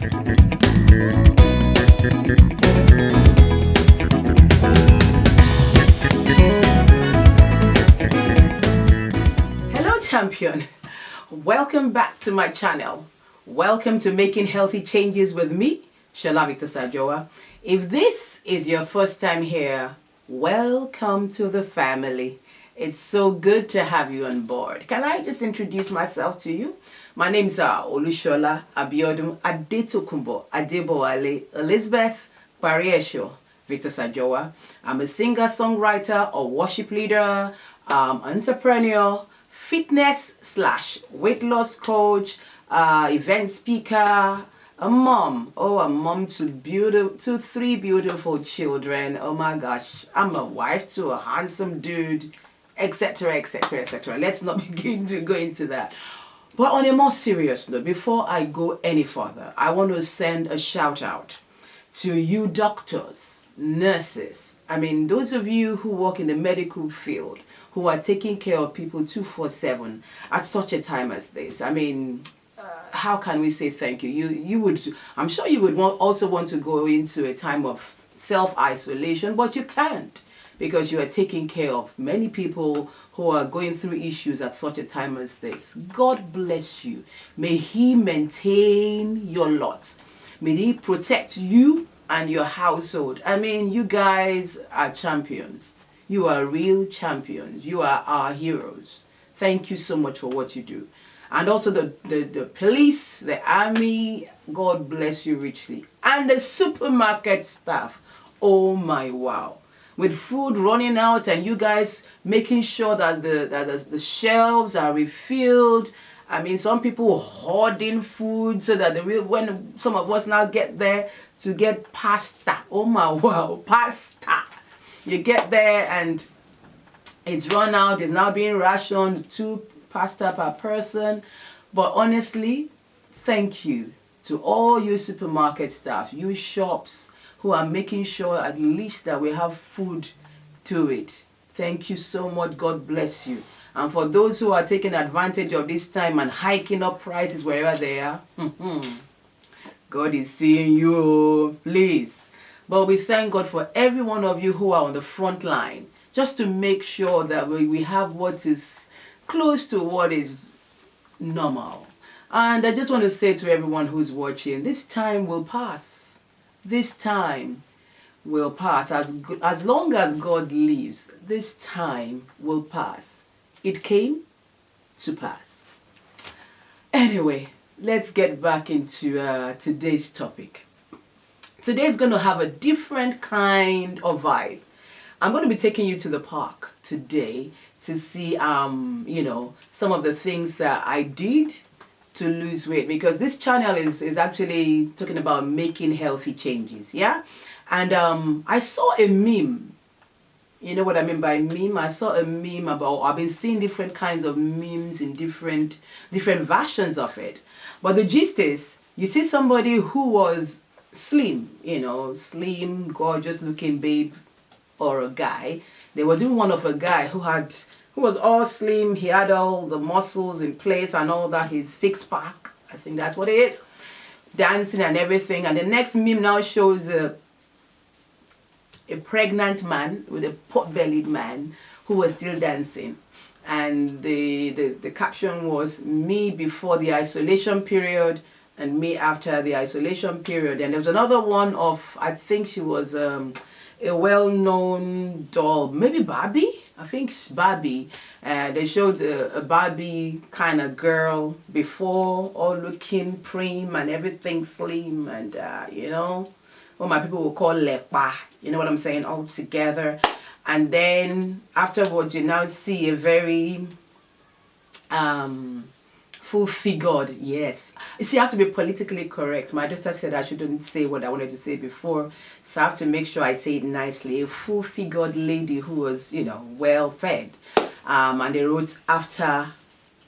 Hello champion, welcome back to my channel. Welcome to Making Healthy Changes with me, Shola Victor-Sajowa. If this is your first time here, welcome to the family. It's so good to have you on board. Can I just introduce myself to you? My name's Shola Abiodun Adetokunbo Adebowale Elizabeth Barriesho Victor-Sajowa. I'm a singer, songwriter, or worship leader, entrepreneur, fitness/weight loss coach, event speaker, a mom to three beautiful children. Oh my gosh, I'm a wife to a handsome dude, etc, etc, etc. Let's not begin to go into that. But on a more serious note, before I go any further, I want to send a shout out to you doctors, nurses. I mean, those of you who work in the medical field, who are taking care of people 24/7 at such a time as this. I mean, how can we say thank you? You would, I'm sure you would also want to go into a time of self-isolation, but you can't, because you are taking care of many people who are going through issues at such a time as this. God bless you. May He maintain your lot. May He protect you and your household. I mean, you guys are champions. You are real champions. You are our heroes. Thank you so much for what you do. And also the police, the army, God bless you richly. And the supermarket staff, oh my wow. With food running out and you guys making sure that the shelves are refilled. I mean, some people hoarding food so that when some of us now get there to get pasta. Oh my wow, pasta. You get there and it's run out, it's now being rationed, 2 pasta per person. But honestly, thank you to all you supermarket staff, you shops who are making sure at least that we have food to it. Thank you so much. God bless you. And for those who are taking advantage of this time and hiking up prices wherever they are, God is seeing you, please. But we thank God for every one of you who are on the front line, just to make sure that we have what is close to what is normal. And I just want to say to everyone who's watching, this time will pass. This time will pass. As long as God lives, this time will pass. It came to pass. Anyway, let's get back into today's topic. Today's going to have a different kind of vibe. I'm going to be taking you to the park today to see, some of the things that I did to lose weight, because this channel is actually talking about making healthy changes, yeah? And I saw a meme. You know what I mean by meme? I saw a meme about, I've been seeing different kinds of memes in different versions of it. But the gist is, you see somebody who was slim, slim, gorgeous looking babe or a guy. There was even one of a guy who was all slim. He had all the muscles in place and all that, his 6-pack, I think that's what it is, dancing and everything. And the next meme now shows a pregnant man with a pot-bellied man who was still dancing. And the caption was, me before the isolation period and me after the isolation period. And there was another one of, I think she was a well-known doll, maybe Barbie? I think Barbie. They showed a Barbie kind of girl before, all looking prim and everything slim and, what my people will call lepa, you know what I'm saying, all together. And then afterwards, you now see a very full-figured, yes. You see, I have to be politically correct. My daughter said I shouldn't say what I wanted to say before, so I have to make sure I say it nicely. A full-figured lady who was, well-fed. And they wrote after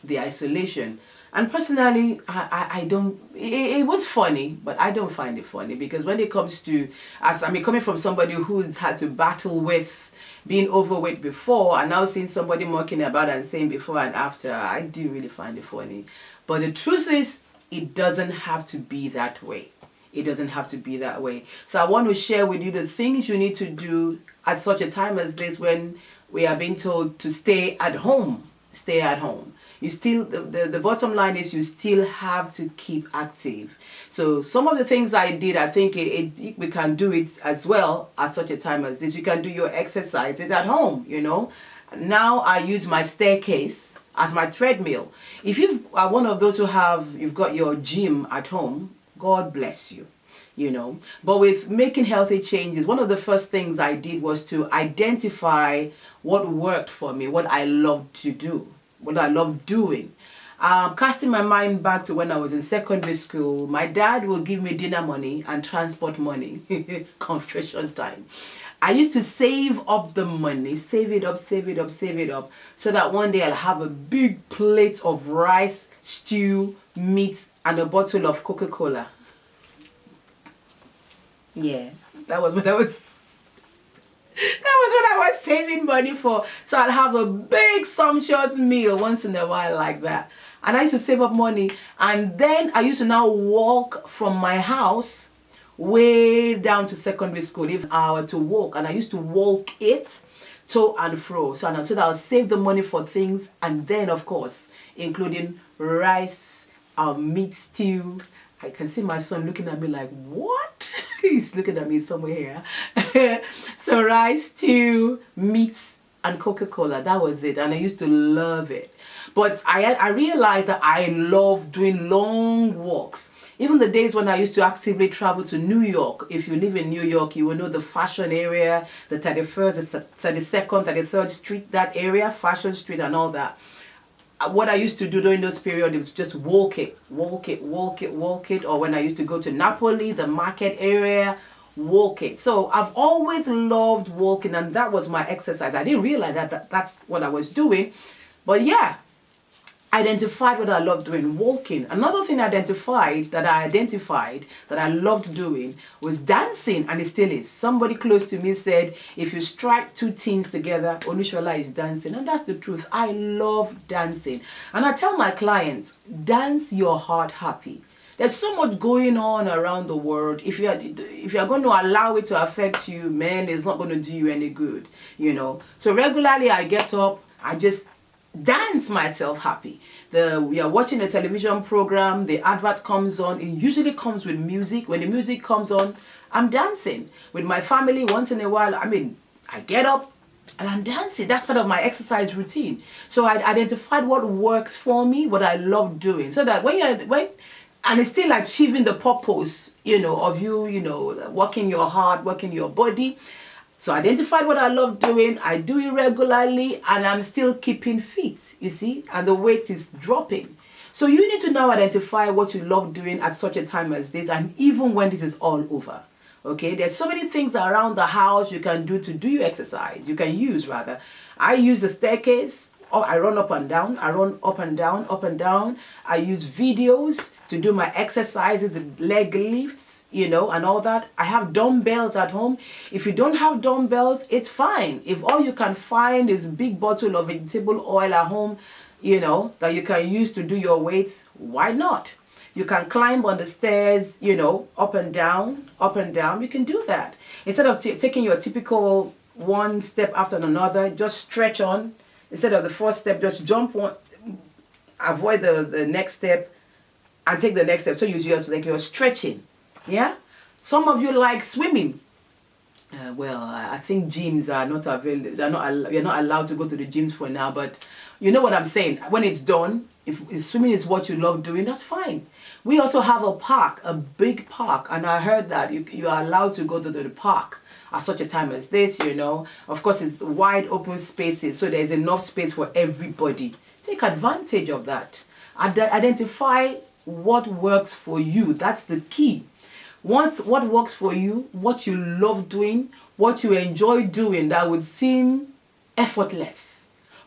the isolation. And personally, I don't, it was funny, but I don't find it funny, because when it comes to, coming from somebody who's had to battle with being overweight before, and now seeing somebody mocking about and saying before and after, I do really find it funny. But the truth is, it doesn't have to be that way. It doesn't have to be that way. So I want to share with you the things you need to do at such a time as this, when we are being told to stay at home. Stay at home. You still, the bottom line is you still have to keep active. So some of the things I did, I think we can do it as well at such a time as this. You can do your exercises at home, you know. Now I use my staircase as my treadmill. If you are one of those you've got your gym at home, God bless you, you know. But with making healthy changes, one of the first things I did was to identify what worked for me, what I loved to do, what I loved doing. Casting my mind back to when I was in secondary school, my dad will give me dinner money and transport money. Confession time. I used to save up the money, save it up, so that one day I'll have a big plate of rice, stew, meat, and a bottle of Coca-Cola. Yeah, that was what I was saving money for. So I'll have a big sumptuous meal once in a while like that. And I used to save up money, and then I used to now walk from my house way down to secondary school, if I were to walk, and I used to walk it to and fro. So that I'll save the money for things, and then of course including rice, meat stew. I can see my son looking at me like, what? He's looking at me somewhere here. So rice, stew, meat, and Coca-Cola. That was it. And I used to love it. But I realized that I love doing long walks. Even the days when I used to actively travel to New York. If you live in New York, you will know the fashion area, the 31st, the 32nd, 33rd Street, that area, Fashion Street and all that. What I used to do during those periods was just walk it. Or when I used to go to Napoli, the market area, walk it. So I've always loved walking, and that was my exercise. I didn't realize that that's what I was doing. But yeah, identified what I loved doing, walking. Another thing I identified that I loved doing was dancing, and it still is. Somebody close to me said, if you strike two teens together, Olushola is dancing. And that's the truth. I love dancing. And I tell my clients, dance your heart happy. There's so much going on around the world. If you're going to allow it to affect you, man, it's not going to do you any good, you know. So regularly I get up, I just dance myself happy. We are watching a television program, the advert comes on, it usually comes with music. When the music comes on, I'm dancing with my family once in a while. I get up and I'm dancing. That's part of my exercise routine. So I identified what works for me, what I love doing, so that and it's still achieving the purpose, you know, of working your heart, working your body. So I identified what I love doing, I do it regularly, and I'm still keeping fit, you see, and the weight is dropping. So you need to now identify what you love doing at such a time as this, and even when this is all over. Okay, there's so many things around the house you can do to do your exercise, you can use rather. I use the staircase, or I run up and down, I run up and down, up and down. I use videos to do my exercises, the leg lifts, you know, and all that. I have dumbbells at home. If you don't have dumbbells, it's fine. If all you can find is a big bottle of vegetable oil at home, you know, that you can use to do your weights, why not? You can climb on the stairs, you know, up and down, you can do that. Instead of taking your typical one step after another, just stretch on. Instead of the first step, just jump one, avoid the next step, and take the next step. So you're stretching. Yeah? Some of you like swimming. Well, I think gyms are not available. You're not allowed to go to the gyms for now, but you know what I'm saying. When it's done, if swimming is what you love doing, that's fine. We also have a park, a big park, and I heard that you are allowed to go to the park at such a time as this, you know. Of course, it's wide open spaces, so there's enough space for everybody. Take advantage of that. Identify what works for you. That's the key. Once what works for you, what you love doing, what you enjoy doing, that would seem effortless,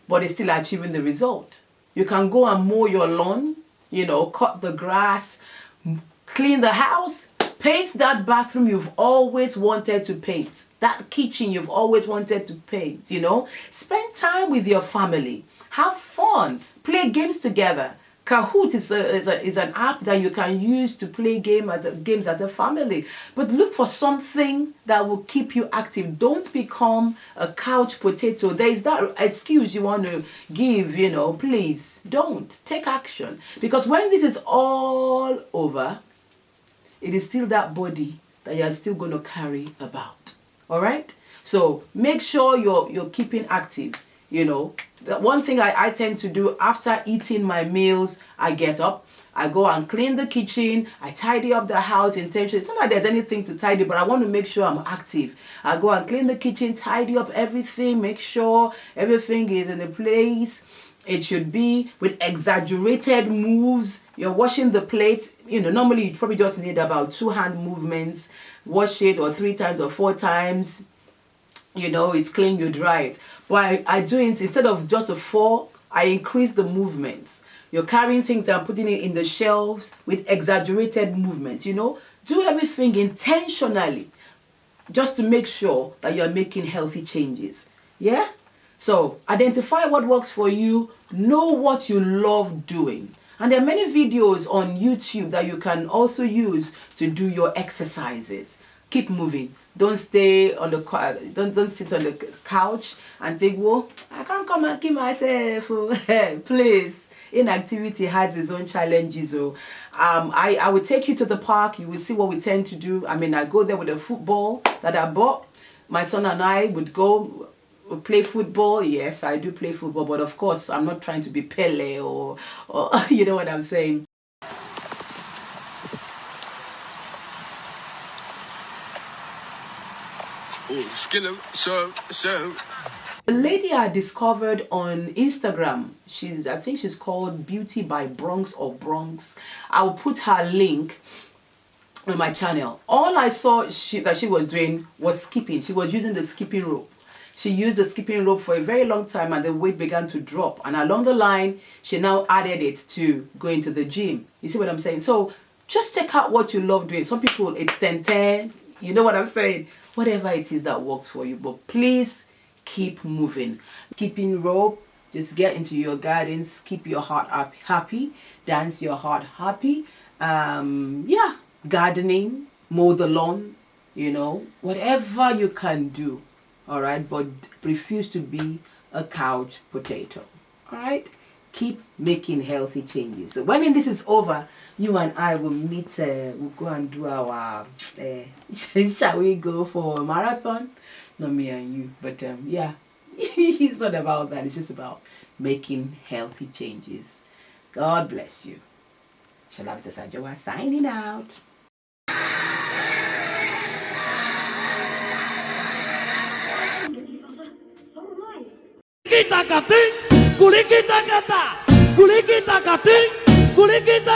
but it's still achieving the result. You can go and mow your lawn, you know, cut the grass, clean the house, paint that bathroom you've always wanted to paint, that kitchen you've always wanted to paint, you know. Spend time with your family, have fun, play games together, Kahoot is an app that you can use to play games as a family. But look for something that will keep you active. Don't become a couch potato. There is that excuse you want to give, please don't. Take action. Because when this is all over, it is still that body that you're still going to carry about. All right? So make sure you're keeping active. The one thing I tend to do after eating my meals, I get up, I go and clean the kitchen, I tidy up the house intentionally. It's not like there's anything to tidy, but I want to make sure I'm active. I go and clean the kitchen, tidy up everything, make sure everything is in the place it should be, with exaggerated moves. You're washing the plate, normally you probably just need about 2 hand movements. Wash it or 3 times or 4 times. It's clean, you dry it. But I do it, instead of just a 4, I increase the movements. You're carrying things and putting it in the shelves with exaggerated movements. Do everything intentionally just to make sure that you're making healthy changes. Yeah? So identify what works for you. Know what you love doing. And there are many videos on YouTube that you can also use to do your exercises. Keep moving. Don't stay on the don't sit on the couch and think, well, I can't come and keep myself. Please. Inactivity has its own challenges. I would take you to the park. You will see what we tend to do. I go there with a football that I bought. My son and I would go play football. Yes, I do play football, but of course I'm not trying to be Pele or you know what I'm saying. The lady I discovered on Instagram, I think she's called Beauty by Bronx or Bronx. I'll put her link on my channel. All I saw that she was doing was skipping. She was using the skipping rope. She used the skipping rope for a very long time and the weight began to drop. And along the line, she now added it to going to the gym. You see what I'm saying? So just check out what you love doing. Some people, it's 10-10. You know what I'm saying? Whatever it is that works for you. But please keep moving. Skipping rope, just get into your gardens. Keep your heart up happy. Dance your heart happy. Yeah, gardening, mow the lawn, whatever you can do. All right, but refuse to be a couch potato. All right, keep making healthy changes. So when this is over, you and I will meet. We'll go and do our. Shall we go for a marathon? Not me and you, but yeah, it's not about that. It's just about making healthy changes. God bless you. Shola Victor-Sajowa signing out. Kulikita kating, kulikita kata, kulikita kating, kulikita